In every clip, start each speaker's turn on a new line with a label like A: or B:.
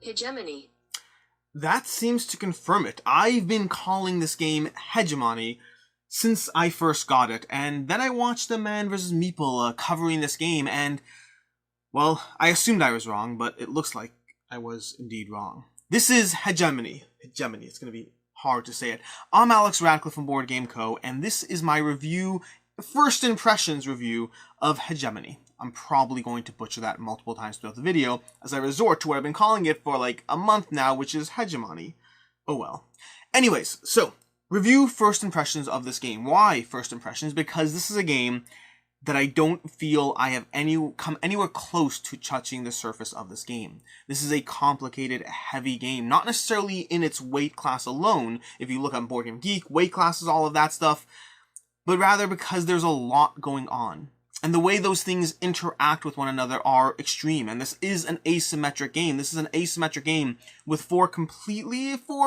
A: Hegemony.
B: That seems to confirm it. I've been calling this game Hegemony since I first got it, and then I watched the Man vs. Meeple covering this game, and, well, I assumed I was wrong, but it looks like I was indeed wrong. This is Hegemony. Hegemony, it's going to be hard to say it. I'm Alex Radcliffe from Board Game Co., and this is my review, first impressions review of Hegemony. I'm probably going to butcher that multiple times throughout the video, as I resort to what I've been calling it for like a month now, which is Hegemony. Oh well. Anyways, so, review first impressions of this game. Why first impressions? Because this is a game that I don't feel I have come anywhere close to touching the surface of this game. This is a complicated, heavy game, not necessarily in its weight class alone, if you look on Board Game Geek, weight classes, all of that stuff, but rather because there's a lot going on. And the way those things interact with one another are extreme. And this is an asymmetric game. This is an asymmetric game with four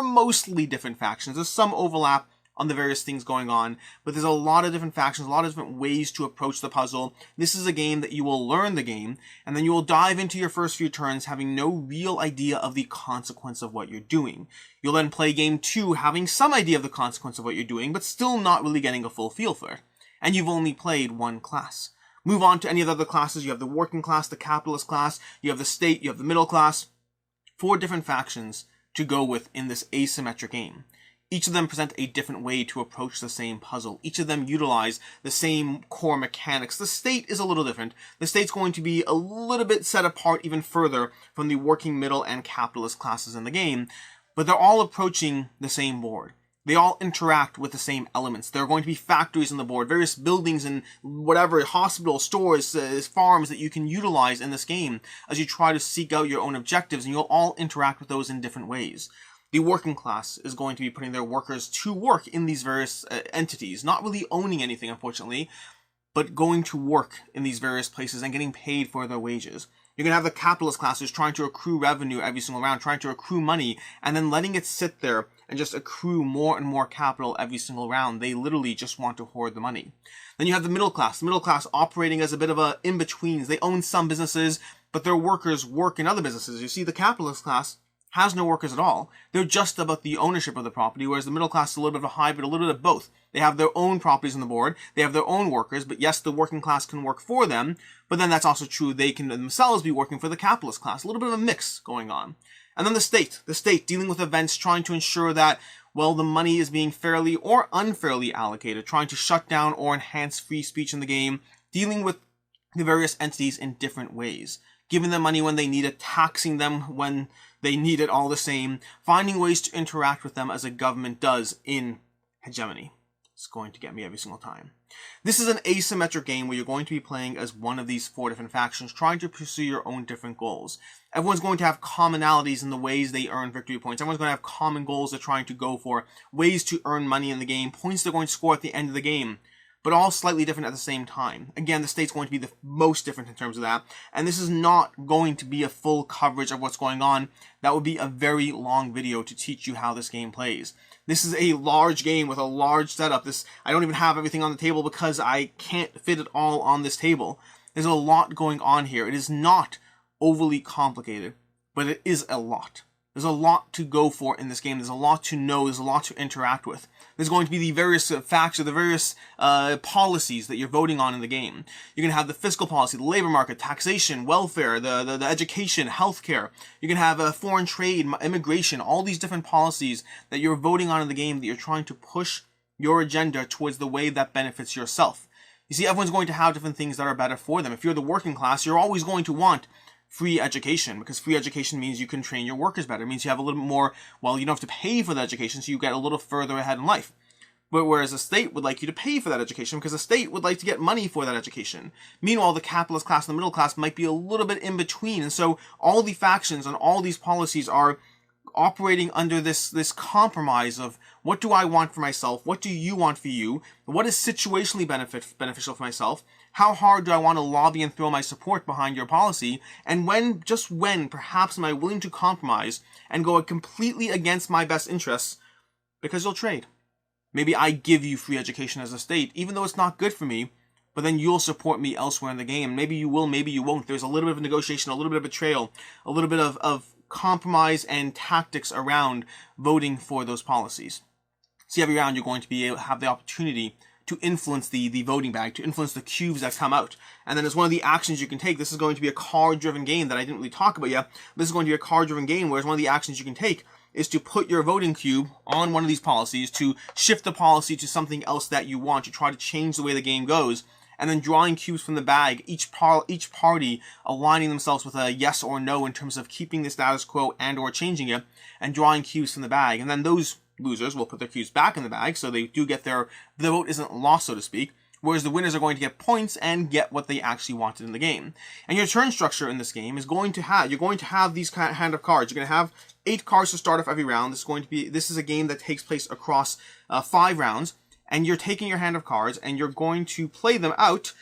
B: mostly different factions. There's some overlap on the various things going on, but there's a lot of different factions, a lot of different ways to approach the puzzle. This is a game that you will learn the game, and then you will dive into your first few turns having no real idea of the consequence of what you're doing. You'll then play game 2 having some idea of the consequence of what you're doing, but still not really getting a full feel for it. And you've only played one class. Move on to any of the other classes. You have the working class, the capitalist class, you have the state, you have the middle class. 4 different factions to go with in this asymmetric game. Each of them present a different way to approach the same puzzle. Each of them utilize the same core mechanics. The state is a little different. The state's going to be a little bit set apart even further from the working, middle, and capitalist classes in the game, but they're all approaching the same board. They all interact with the same elements. There are going to be factories on the board, various buildings and whatever, hospitals, stores, farms that you can utilize in this game as you try to seek out your own objectives, and you'll all interact with those in different ways. The working class is going to be putting their workers to work in these various entities, not really owning anything, unfortunately, but going to work in these various places and getting paid for their wages. You're going to have the capitalist class who's trying to accrue revenue every single round, trying to accrue money, and then letting it sit there and just accrue more and more capital every single round. They literally just want to hoard the money. Then you have the middle class operating as a bit of a in-betweens. They own some businesses, but their workers work in other businesses. You see, the capitalist class has no workers at all. They're just about the ownership of the property, whereas the middle class is a little bit of a hybrid, a little bit of both. They have their own properties on the board, they have their own workers, but yes, the working class can work for them, but then that's also true, they can themselves be working for the capitalist class. A little bit of a mix going on. And then the state dealing with events, trying to ensure that, well, the money is being fairly or unfairly allocated, trying to shut down or enhance free speech in the game, dealing with the various entities in different ways. Giving them money when they need it, taxing them when they need it all the same, finding ways to interact with them as a government does in Hegemony. It's going to get me every single time. This is an asymmetric game where you're going to be playing as one of these 4 different factions, trying to pursue your own different goals. Everyone's going to have commonalities in the ways they earn victory points. Everyone's going to have common goals they're trying to go for, ways to earn money in the game, points they're going to score at the end of the game, but all slightly different at the same time. Again, the state's going to be the most different in terms of that, and this is not going to be a full coverage of what's going on. That would be a very long video to teach you how this game plays. This is a large game with a large setup. I don't even have everything on the table because I can't fit it all on this table. There's a lot going on here. It is not overly complicated, but it is a lot. There's a lot to go for in this game. There's a lot to know. There's a lot to interact with. There's going to be the various facts, the various policies that you're voting on in the game. You're going to have the fiscal policy, the labor market, taxation, welfare, the education, healthcare. You're going to have foreign trade, immigration, all these different policies that you're voting on in the game that you're trying to push your agenda towards the way that benefits yourself. You see, everyone's going to have different things that are better for them. If you're the working class, you're always going to want free education, because free education means you can train your workers better. It means you have a little bit more, well, you don't have to pay for the education, so you get a little further ahead in life. But whereas the state would like you to pay for that education, because the state would like to get money for that education. Meanwhile, the capitalist class and the middle class might be a little bit in between, and so all the factions and all these policies are operating under this compromise of what do I want for myself, what do you want for you, what is situationally beneficial for myself, how hard do I want to lobby and throw my support behind your policy, and just when perhaps am I willing to compromise and go completely against my best interests because you'll trade. Maybe I give you free education as a state, even though it's not good for me, but then you'll support me elsewhere in the game. Maybe you will, maybe you won't. There's a little bit of negotiation, a little bit of betrayal, a little bit of compromise and tactics around voting for those policies. See, every round you're going to be able to have the opportunity to influence the voting bag, to influence the cubes that come out. And then as one of the actions you can take, this is going to be a card-driven game that I didn't really talk about yet. This is going to be a card-driven game, whereas one of the actions you can take is to put your voting cube on one of these policies, to shift the policy to something else that you want, to try to change the way the game goes, and then drawing cubes from the bag, each party aligning themselves with a yes or no in terms of keeping the status quo and or changing it, and drawing cubes from the bag. And then those losers will put their cubes back in the bag, so they do get the vote isn't lost, so to speak, whereas the winners are going to get points and get what they actually wanted in the game. And your turn structure in this game is going to have, you're going to have these kind of hand of cards. You're going to have 8 cards to start off every round. This is a game that takes place across 5 rounds, and you're taking your hand of cards and you're going to play them out.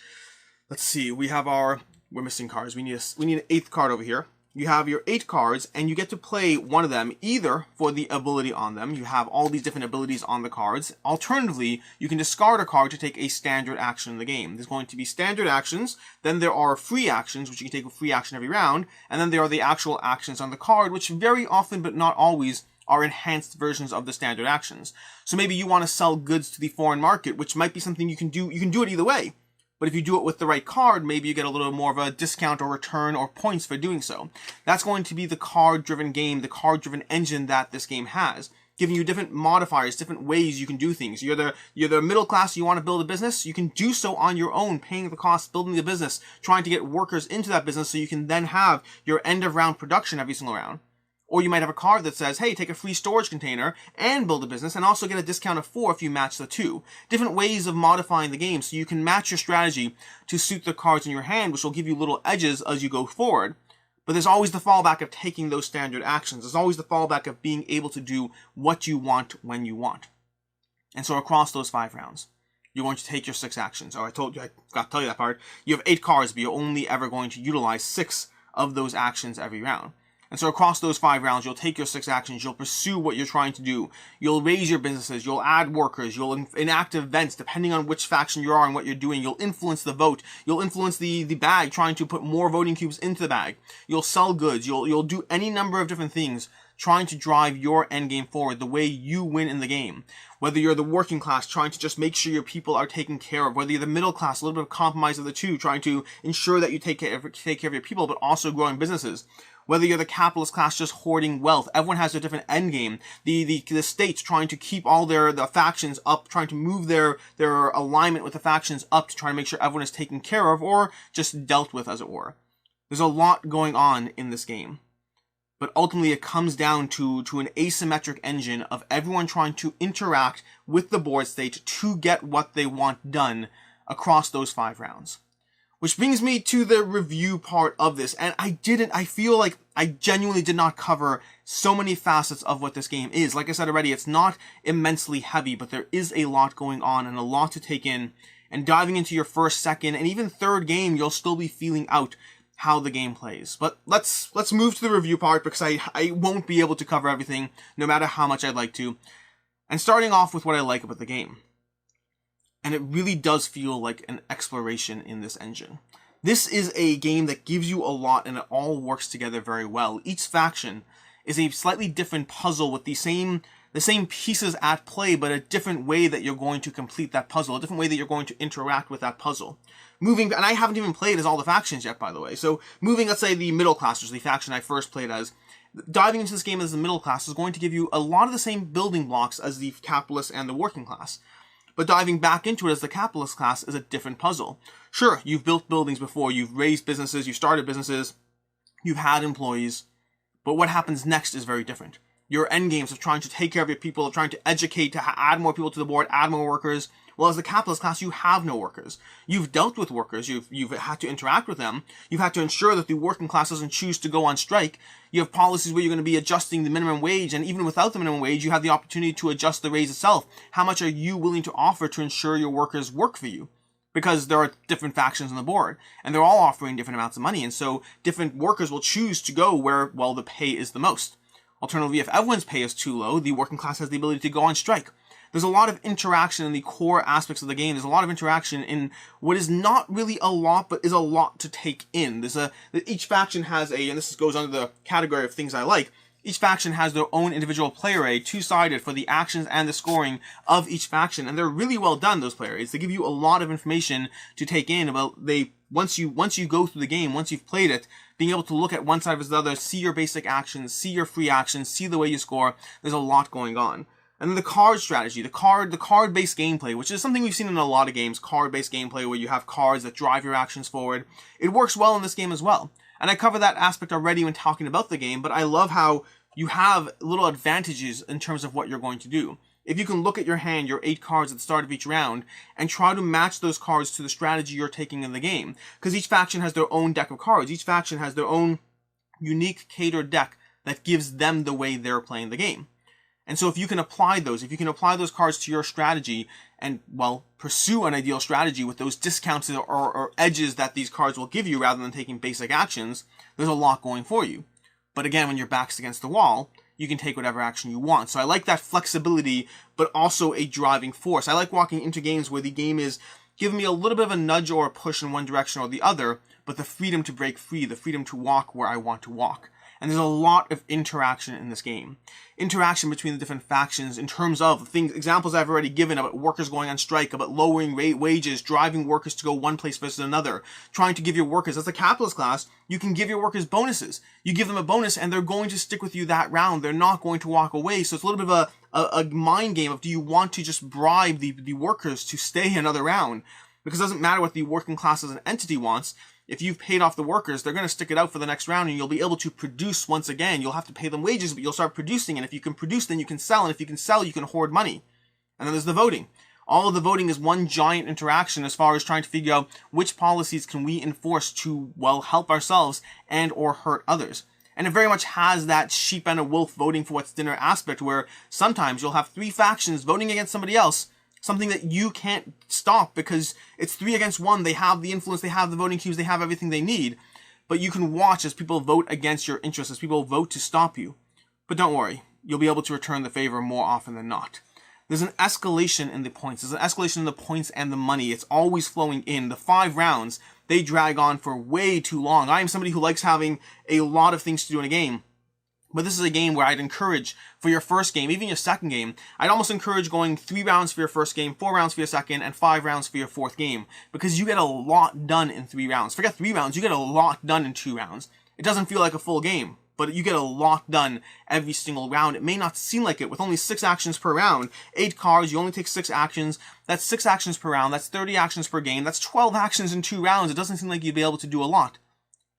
B: Let's see, we're missing cards. We need an 8th card over here. You have your 8 cards, and you get to play one of them, either for the ability on them. You have all these different abilities on the cards. Alternatively, you can discard a card to take a standard action in the game. There's going to be standard actions, then there are free actions, which you can take a free action every round, and then there are the actual actions on the card, which very often, but not always, are enhanced versions of the standard actions. So maybe you want to sell goods to the foreign market, which might be something you can do. You can do it either way. But if you do it with the right card, maybe you get a little more of a discount or return or points for doing so. That's going to be the card-driven game, the card-driven engine that this game has, giving you different modifiers, different ways you can do things. You're the middle class, you want to build a business, you can do so on your own, paying the cost, building the business, trying to get workers into that business so you can then have your end-of-round production every single round. Or you might have a card that says, hey, take a free storage container and build a business and also get a discount of 4 if you match the 2. Different ways of modifying the game so you can match your strategy to suit the cards in your hand, which will give you little edges as you go forward. But there's always the fallback of taking those standard actions. There's always the fallback of being able to do what you want when you want. And so across those 5 rounds, you're going to take your 6 actions. Oh, I forgot to tell you that part. You have 8 cards, but you're only ever going to utilize 6 of those actions every round. And so across those 5 rounds, you'll take your 6 actions, you'll pursue what you're trying to do, you'll raise your businesses, you'll add workers, you'll enact events, depending on which faction you are and what you're doing, you'll influence the vote, you'll influence the bag, trying to put more voting cubes into the bag, you'll sell goods, you'll do any number of different things, trying to drive your endgame forward, the way you win in the game. Whether you're the working class, trying to just make sure your people are taken care of, whether you're the middle class, a little bit of compromise of the two, trying to ensure that you take care of your people, but also growing businesses. Whether you're the capitalist class just hoarding wealth, everyone has their different endgame. The states trying to keep all the factions up, trying to move their alignment with the factions up to try to make sure everyone is taken care of or just dealt with, as it were. There's a lot going on in this game. But ultimately it comes down to an asymmetric engine of everyone trying to interact with the board state to get what they want done across those 5 rounds. Which brings me to the review part of this, and I feel like I genuinely did not cover so many facets of what this game is. Like I said already, it's not immensely heavy, but there is a lot going on and a lot to take in, and diving into your first, second, and even third game, you'll still be feeling out how the game plays. But let's move to the review part, because I won't be able to cover everything, no matter how much I'd like to. And starting off with what I like about the game. And it really does feel like an exploration in this engine. This is a game that gives you a lot and it all works together very well. Each faction is a slightly different puzzle with the same pieces at play, but a different way that you're going to complete that puzzle, a different way that you're going to interact with that puzzle. And I haven't even played as all the factions yet, by the way. So moving, let's say, the middle class, which is the faction I first played as, diving into this game as the middle class is going to give you a lot of the same building blocks as the capitalist and the working class. But diving back into it as the capitalist class is a different puzzle. Sure, you've built buildings before, you've raised businesses, you've started businesses, you've had employees, but what happens next is very different. Your endgames of trying to take care of your people, of trying to educate, to add more people to the board, add more workers. Well, as the capitalist class, you have no workers. You've dealt with workers, you've had to interact with them, you've had to ensure that the working class doesn't choose to go on strike. You have policies where you're going to be adjusting the minimum wage, and even without the minimum wage, you have the opportunity to adjust the raise itself. How much are you willing to offer to ensure your workers work for you? Because there are different factions on the board, and they're all offering different amounts of money, and so different workers will choose to go where, well, the pay is the most. Alternatively, if everyone's pay is too low, the working class has the ability to go on strike. There's a lot of interaction in the core aspects of the game. There's a lot of interaction in what is not really a lot, but is a lot to take in. Each faction has and this goes under the category of things I like, each faction has their own individual play array, two-sided, for the actions and the scoring of each faction, and they're really well done, those play arrays. They give you a lot of information to take in about, once you go through the game, once you've played it, being able to look at one side versus the other, see your basic actions, see your free actions, see the way you score. There's a lot going on. And then the card strategy, the card-based gameplay, which is something we've seen in a lot of games, card-based gameplay where you have cards that drive your actions forward. It works well in this game as well. And I covered that aspect already when talking about the game, but I love how you have little advantages in terms of what you're going to do. If you can look at your hand, your 8 cards at the start of each round, and try to match those cards to the strategy you're taking in the game. Because each faction has their own deck of cards. Each faction has their own unique catered deck that gives them the way they're playing the game. And so if you can apply those cards to your strategy and, well, pursue an ideal strategy with those discounts or edges that these cards will give you rather than taking basic actions, there's a lot going for you. But again, when your back's against the wall, you can take whatever action you want. So I like that flexibility, but also a driving force. I like walking into games where the game is giving me a little bit of a nudge or a push in one direction or the other, but the freedom to break free, the freedom to walk where I want to walk. And there's a lot of interaction in this game. Interaction between the different factions in terms of examples I've already given about workers going on strike, about lowering wages, driving workers to go one place versus another, trying to give your workers, as a capitalist class, you can give your workers bonuses. You give them a bonus and they're going to stick with you that round. They're not going to walk away. So it's a little bit of a mind game of, do you want to just bribe the workers to stay another round? Because it doesn't matter what the working class as an entity wants. If you've paid off the workers, they're going to stick it out for the next round and you'll be able to produce once again. You'll have to pay them wages, but you'll start producing. And if you can produce, then you can sell. And if you can sell, you can hoard money. And then there's the voting. All of the voting is one giant interaction as far as trying to figure out which policies can we enforce to, well, help ourselves and or hurt others. And it very much has that sheep and a wolf voting for what's dinner aspect, where sometimes you'll have 3 factions voting against somebody else, something that you can't stop because it's 3 against 1. They have the influence, they have the voting cubes, they have everything they need. But you can watch as people vote against your interests, as people vote to stop you. But don't worry, you'll be able to return the favor more often than not. There's an escalation in the points. There's an escalation in the points and the money. It's always flowing in. The 5 rounds, they drag on for way too long. I am somebody who likes having a lot of things to do in a game. But this is a game where I'd encourage, for your first game, even your second game, I'd almost encourage going 3 rounds for your first game, 4 rounds for your second, and 5 rounds for your fourth game. Because you get a lot done in 3 rounds. Forget 3 rounds, you get a lot done in 2 rounds. It doesn't feel like a full game, but you get a lot done every single round. It may not seem like it, with only 6 actions per round. 8 cards, you only take 6 actions. That's 6 actions per round, that's 30 actions per game, that's 12 actions in 2 rounds. It doesn't seem like you'd be able to do a lot.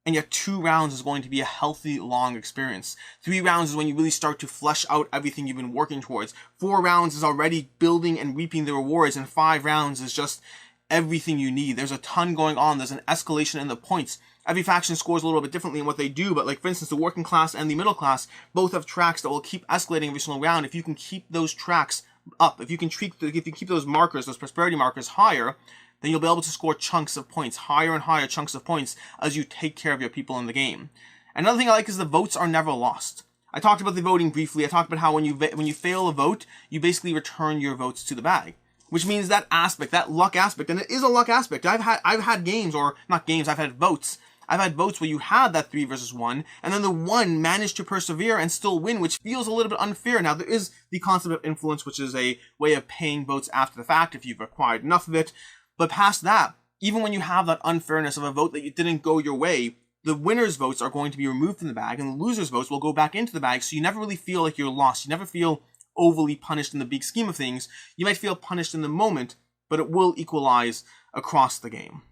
B: And yet 2 rounds is going to be a healthy, long experience. 3 rounds is when you really start to flesh out everything you've been working towards. 4 rounds is already building and reaping the rewards, and 5 rounds is just everything you need. There's a ton going on. There's an escalation in the points. Every faction scores a little bit differently in what they do, but like, for instance, the working class and the middle class both have tracks that will keep escalating every single round. If you can keep those tracks up, if you can keep those markers, those prosperity markers higher, then you'll be able to score chunks of points, higher and higher chunks of points as you take care of your people in the game. Another thing I like is the votes are never lost. I talked about the voting briefly. I talked about how when you fail a vote, you basically return your votes to the bag, which means that aspect, that luck aspect, and it is a luck aspect. I've had games, or not games, I've had votes. I've had votes where you had that 3 versus 1, and then the 1 managed to persevere and still win, which feels a little bit unfair. Now, there is the concept of influence, which is a way of paying votes after the fact if you've acquired enough of it. But past that, even when you have that unfairness of a vote that didn't go your way, the winner's votes are going to be removed from the bag, and the loser's votes will go back into the bag, so you never really feel like you're lost. You never feel overly punished in the big scheme of things. You might feel punished in the moment, but it will equalize across the game.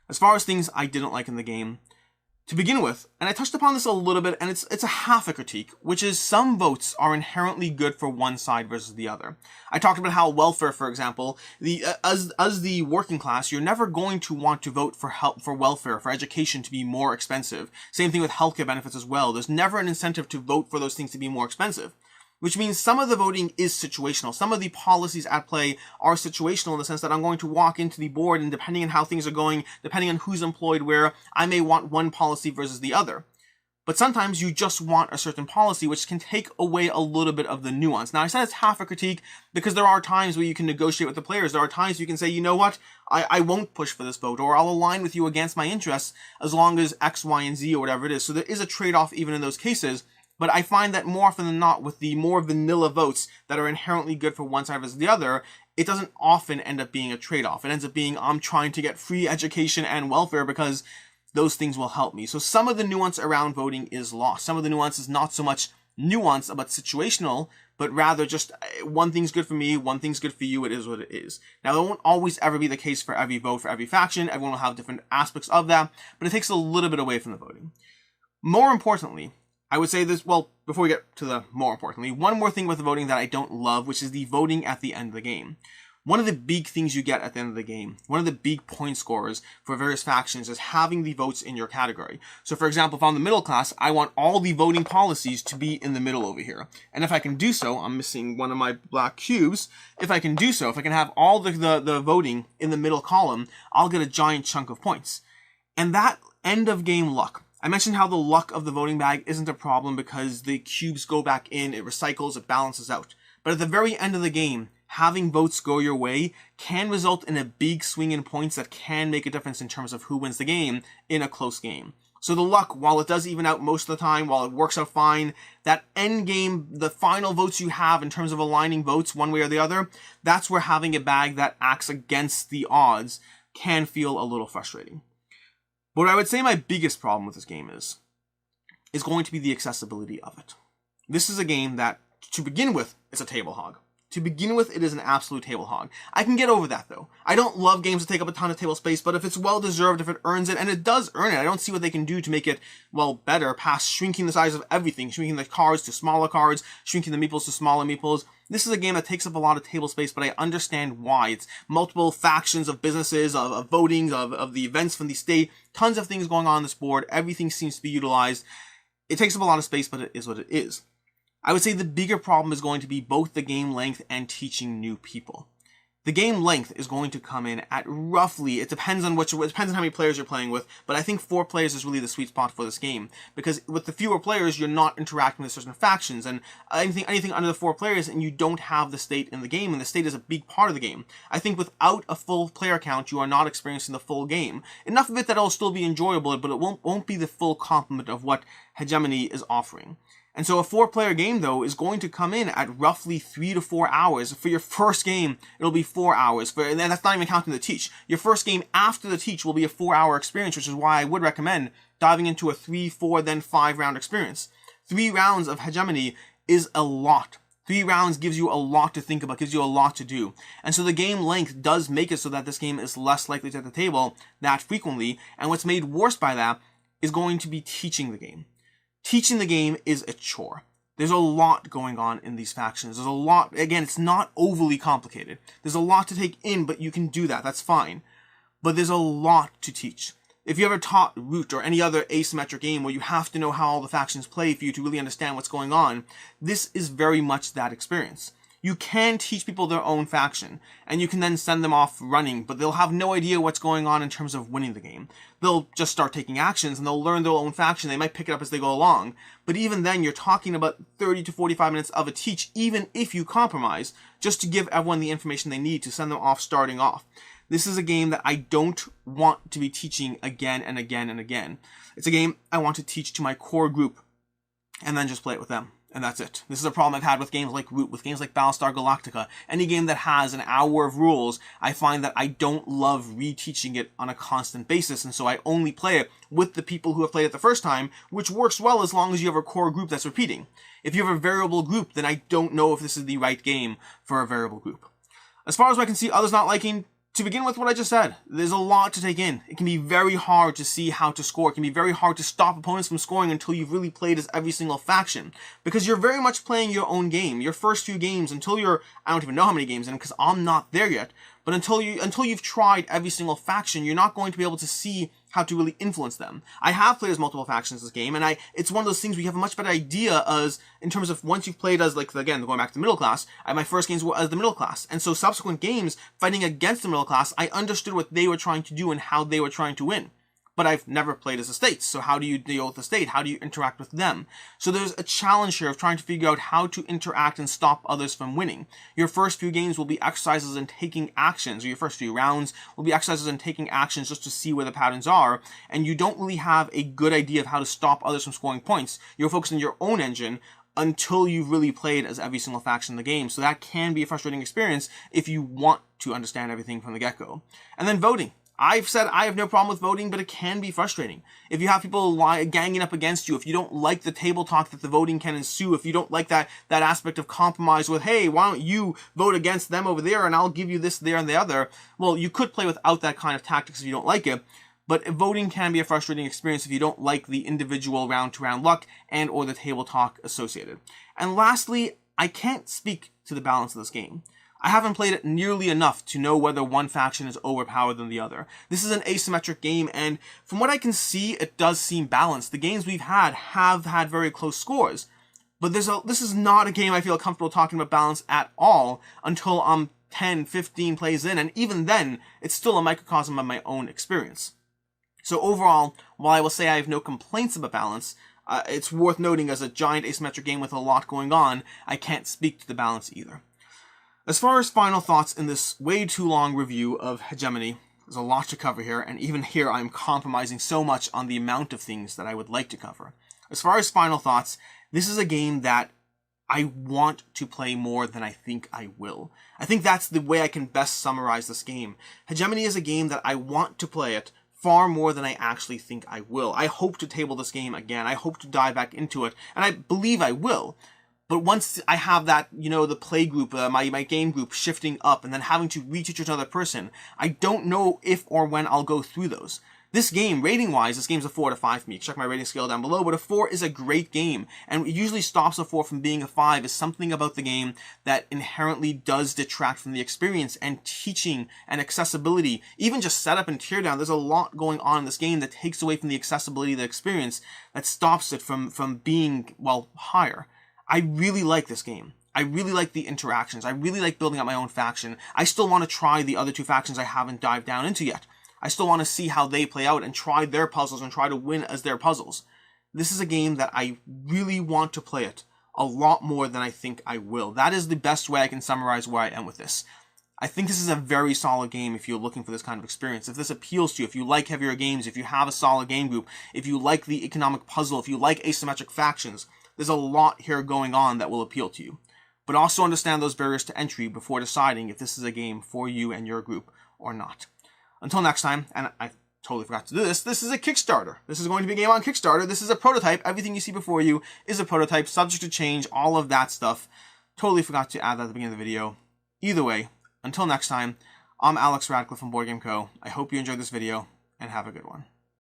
B: As far as things I didn't like in the game, to begin with, and I touched upon this a little bit, and it's a half a critique, which is some votes are inherently good for one side versus the other. I talked about how welfare, for example, as the working class, you're never going to want to vote for welfare, for education to be more expensive. Same thing with healthcare benefits as well. There's never an incentive to vote for those things to be more expensive. Which means some of the voting is situational. Some of the policies at play are situational in the sense that I'm going to walk into the board, and depending on how things are going, depending on who's employed where, I may want one policy versus the other. But sometimes you just want a certain policy, which can take away a little bit of the nuance. Now, I said it's half a critique because there are times where you can negotiate with the players. There are times you can say, you know what, I won't push for this vote, or I'll align with you against my interests as long as X, Y, and Z, or whatever it is. So there is a trade-off even in those cases. But I find that more often than not, with the more vanilla votes that are inherently good for one side versus the other, it doesn't often end up being a trade-off. It ends up being, I'm trying to get free education and welfare because those things will help me. So some of the nuance around voting is lost. Some of the nuance is not so much nuance about situational, but rather just one thing's good for me, one thing's good for you, it is what it is. Now, it won't always ever be the case for every vote, for every faction. Everyone will have different aspects of that, but it takes a little bit away from the voting. More importantly, I would say this, well, before we get to the more importantly, one more thing with the voting that I don't love, which is the voting at the end of the game. One of the big things you get at the end of the game, one of the big point scorers for various factions is having the votes in your category. So for example, if I'm the middle class, I want all the voting policies to be in the middle over here. And if I can do so, I'm missing one of my black cubes. If I can do so, if I can have all the voting in the middle column, I'll get a giant chunk of points. And that end of game luck. I mentioned how the luck of the voting bag isn't a problem because the cubes go back in, it recycles, it balances out. But at the very end of the game, having votes go your way can result in a big swing in points that can make a difference in terms of who wins the game in a close game. So the luck, while it does even out most of the time, while it works out fine, that end game, the final votes you have in terms of aligning votes one way or the other, that's where having a bag that acts against the odds can feel a little frustrating. But what I would say my biggest problem with this game is going to be the accessibility of it. This is a game that, to begin with, is a table hog. To begin with, it is an absolute table hog. I can get over that, though. I don't love games that take up a ton of table space, but if it's well-deserved, if it earns it, and it does earn it, I don't see what they can do to make it, well, better, past shrinking the size of everything, shrinking the cards to smaller cards, shrinking the meeples to smaller meeples. This is a game that takes up a lot of table space, but I understand why. It's multiple factions of businesses, of voting, of the events from the state, tons of things going on this board, everything seems to be utilized. It takes up a lot of space, but it is what it is. I would say the bigger problem is going to be both the game length and teaching new people. The game length is going to come in at roughly, it depends on how many players you're playing with, but I think 4 players is really the sweet spot for this game. Because with the fewer players, you're not interacting with certain factions, and anything under the 4 players, and you don't have the state in the game, and the state is a big part of the game. I think without a full player count, you are not experiencing the full game. Enough of it that it'll still be enjoyable, but it won't be the full complement of what Hegemony is offering. And so a 4-player game, though, is going to come in at roughly 3 to 4 hours. For your first game, it'll be 4 hours. And that's not even counting the teach. Your first game after the teach will be a 4-hour experience, which is why I would recommend diving into a 3, 4, then 5 round experience. 3 rounds of Hegemony is a lot. 3 rounds gives you a lot to think about, gives you a lot to do. And so the game length does make it so that this game is less likely to hit the table that frequently. And what's made worse by that is going to be teaching the game. Teaching the game is a chore. There's a lot going on in these factions. There's a lot, again, it's not overly complicated. There's a lot to take in, but you can do that, that's fine. But there's a lot to teach. If you ever taught Root or any other asymmetric game where you have to know how all the factions play for you to really understand what's going on, this is very much that experience. You can teach people their own faction, and you can then send them off running, but they'll have no idea what's going on in terms of winning the game. They'll just start taking actions, and they'll learn their own faction. They might pick it up as they go along. But even then, you're talking about 30 to 45 minutes of a teach, even if you compromise, just to give everyone the information they need to send them off starting off. This is a game that I don't want to be teaching again and again and again. It's a game I want to teach to my core group, and then just play it with them. And that's it. This is a problem I've had with games like Root, with games like Battlestar Galactica. Any game that has an hour of rules, I find that I don't love reteaching it on a constant basis, and so I only play it with the people who have played it the first time, which works well as long as you have a core group that's repeating. If you have a variable group, then I don't know if this is the right game for a variable group. As far as I can see others not liking, to begin with what I just said, there's a lot to take in. It can be very hard to see how to score. It can be very hard to stop opponents from scoring until you've really played as every single faction. Because you're very much playing your own game. Your first few games, until you're, I don't even know how many games in, because I'm not there yet. But until you've tried every single faction, you're not going to be able to see how to really influence them. I have played as multiple factions this game, and it's one of those things where you have a much better idea as, in terms of once you've played as, like, again, going back to the middle class, my first games were as the middle class. And so subsequent games, fighting against the middle class, I understood what they were trying to do and how they were trying to win. but I've never played as a state. So how do you deal with the state? How do you interact with them? So there's a challenge here of trying to figure out how to interact and stop others from winning. Your first few games will be exercises in taking actions, or your first few rounds will be exercises in taking actions just to see where the patterns are, and you don't really have a good idea of how to stop others from scoring points. You're focused on your own engine until you've really played as every single faction in the game. So that can be a frustrating experience if you want to understand everything from the get-go. And then voting. I've said I have no problem with voting, but it can be frustrating. If you have people ganging up against you, if you don't like the table talk that the voting can ensue, if you don't like that aspect of compromise with, hey, why don't you vote against them over there and I'll give you this, there, and the other, well, you could play without that kind of tactics if you don't like it. But voting can be a frustrating experience if you don't like the individual round-to-round luck and or the table talk associated. And lastly, I can't speak to the balance of this game. I haven't played it nearly enough to know whether one faction is overpowered than the other. This is an asymmetric game, and from what I can see, it does seem balanced. The games we've had have had very close scores, but this is not a game I feel comfortable talking about balance at all until I'm 10, 15 plays in, and even then, it's still a microcosm of my own experience. So overall, while I will say I have no complaints about balance, it's worth noting as a giant asymmetric game with a lot going on, I can't speak to the balance either. As far as final thoughts in this way too long review of Hegemony, there's a lot to cover here, and even here I'm compromising so much on the amount of things that I would like to cover. As far as final thoughts, this is a game that I want to play more than I think I will. I think that's the way I can best summarize this game. Hegemony is a game that I want to play it far more than I actually think I will. I hope to table this game again. I hope to dive back into it, and I believe I will. But once I have that, the play group, my game group shifting up and then having to reteach another person, I don't know if or when I'll go through those. This game, rating-wise, this game's a 4 out of 5 for me. Check my rating scale down below, but a 4 is a great game, and it usually stops a 4 from being a 5 is something about the game that inherently does detract from the experience, and teaching and accessibility, even just setup and teardown, there's a lot going on in this game that takes away from the accessibility of the experience, that stops it from being, well, higher. I really like this game. I really like the interactions. I really like building up my own faction. I still want to try the other two factions I haven't dived down into yet. I still want to see how they play out and try their puzzles and try to win as their puzzles. This is a game that I really want to play it a lot more than I think I will. That is the best way I can summarize where I am with this. I think this is a very solid game if you're looking for this kind of experience. If this appeals to you, if you like heavier games, if you have a solid game group, if you like the economic puzzle, if you like asymmetric factions, there's a lot here going on that will appeal to you. But also understand those barriers to entry before deciding if this is a game for you and your group or not. Until next time, and I totally forgot to do this, this is a Kickstarter. This is going to be a game on Kickstarter. This is a prototype. Everything you see before you is a prototype, subject to change, all of that stuff. Totally forgot to add that at the beginning of the video. Either way, until next time, I'm Alex Radcliffe from Board Game Co. I hope you enjoyed this video, and have a good one.